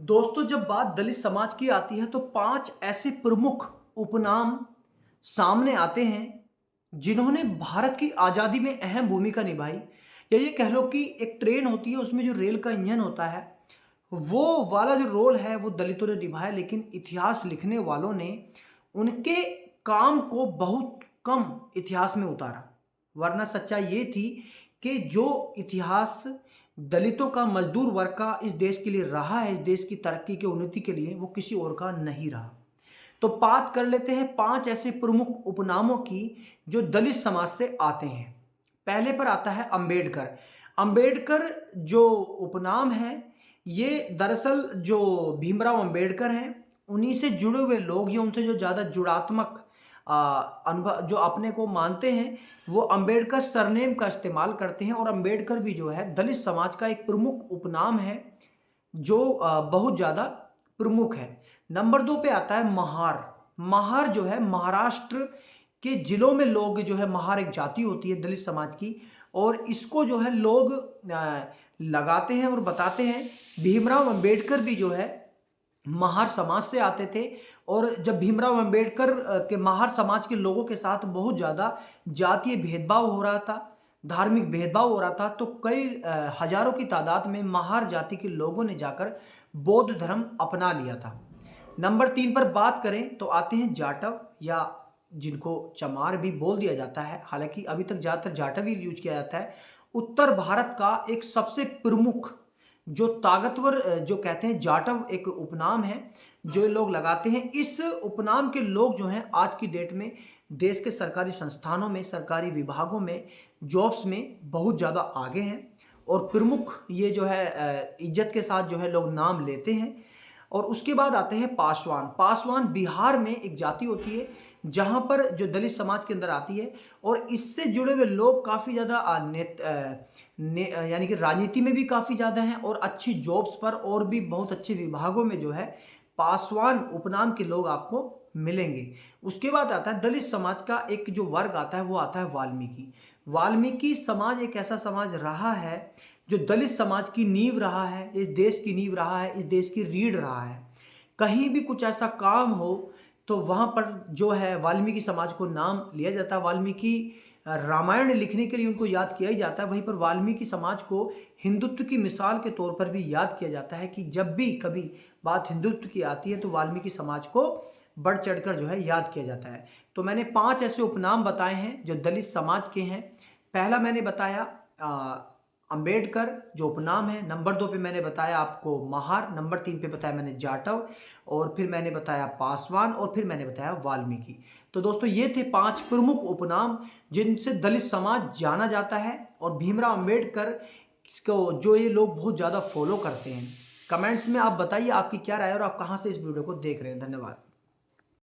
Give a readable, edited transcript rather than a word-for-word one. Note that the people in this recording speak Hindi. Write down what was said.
दोस्तों, जब बात दलित समाज की आती है तो 5 ऐसे प्रमुख उपनाम सामने आते हैं जिन्होंने भारत की आज़ादी में अहम भूमिका निभाई। या ये कह लो कि एक ट्रेन होती है, उसमें जो रेल का इंजन होता है, वो वाला जो रोल है वो दलितों ने निभाया। लेकिन इतिहास लिखने वालों ने उनके काम को बहुत कम इतिहास में उतारा। वरना सच्चाई ये थी कि जो इतिहास दलितों का, मजदूर वर्ग का इस देश के लिए रहा है, इस देश की तरक्की की उन्नति के लिए, वो किसी और का नहीं रहा। तो बात कर लेते हैं 5 ऐसे प्रमुख उपनामों की जो दलित समाज से आते हैं। पहले पर आता है अंबेडकर। अंबेडकर जो उपनाम है, ये दरअसल जो भीमराव अंबेडकर हैं उन्हीं से जुड़े हुए लोग या उनसे जो ज़्यादा जुड़ात्मक अनुभव जो अपने को मानते हैं, वो अंबेडकर सरनेम का इस्तेमाल करते हैं। और अंबेडकर भी जो है दलित समाज का एक प्रमुख उपनाम है जो बहुत ज़्यादा प्रमुख है। नंबर 2 पे आता है महार। महार जो है महाराष्ट्र के जिलों में लोग जो है, महार एक जाति होती है दलित समाज की, और इसको जो है लोग लगाते हैं और बताते हैं। भीमराव अंबेडकर भी जो है महार समाज से आते थे। और जब भीमराव अंबेडकर के महार समाज के लोगों के साथ बहुत ज़्यादा जातीय भेदभाव हो रहा था, धार्मिक भेदभाव हो रहा था, तो कई हजारों की तादाद में महार जाति के लोगों ने जाकर बौद्ध धर्म अपना लिया था। नंबर 3 पर बात करें तो आते हैं जाटव, या जिनको चमार भी बोल दिया जाता है। हालांकि अभी तक ज़्यादातर जाटव ही यूज किया जाता है। उत्तर भारत का एक सबसे प्रमुख जो ताकतवर जो कहते हैं जाटव एक उपनाम है जो लोग लगाते हैं। इस उपनाम के लोग जो हैं आज की डेट में देश के सरकारी संस्थानों में, सरकारी विभागों में, जॉब्स में बहुत ज़्यादा आगे हैं और प्रमुख ये जो है इज्जत के साथ जो है लोग नाम लेते हैं। और उसके बाद आते हैं पासवान। पासवान बिहार में एक जाति होती है जहाँ पर जो दलित समाज के अंदर आती है, और इससे जुड़े हुए लोग काफ़ी ज़्यादा यानी कि राजनीति में भी काफ़ी ज़्यादा हैं और अच्छी जॉब्स पर और भी बहुत अच्छे विभागों में जो है पासवान उपनाम के लोग आपको मिलेंगे। उसके बाद आता है दलित समाज का एक जो वर्ग आता है, वो आता है वाल्मीकि। वाल्मीकि समाज एक ऐसा समाज रहा है जो दलित समाज की नींव रहा है, इस देश की नींव रहा है, इस देश की रीढ़ रहा है। कहीं भी कुछ ऐसा काम हो तो वहाँ पर जो है वाल्मीकि समाज को नाम लिया जाता है। वाल्मीकि रामायण लिखने के लिए उनको याद किया ही जाता है। वहीं पर वाल्मीकि समाज को हिंदुत्व की मिसाल के तौर पर भी याद किया जाता है कि जब भी कभी बात हिंदुत्व की आती है तो वाल्मीकि समाज को बढ़ चढ़कर जो है याद किया जाता है। तो मैंने 5 ऐसे उपनाम बताए हैं जो दलित समाज के हैं। पहला मैंने बताया अंबेडकर जो उपनाम है। नंबर 2 पे मैंने बताया आपको महार। नंबर 3 पे बताया मैंने जाटव, और फिर मैंने बताया पासवान, और फिर मैंने बताया वाल्मीकि। तो दोस्तों, ये थे 5 प्रमुख उपनाम जिनसे दलित समाज जाना जाता है और भीमराव अंबेडकर को जो ये लोग बहुत ज़्यादा फॉलो करते हैं। कमेंट्स में आप बताइए आपकी क्या राय है और आप कहाँ से इस वीडियो को देख रहे हैं। धन्यवाद।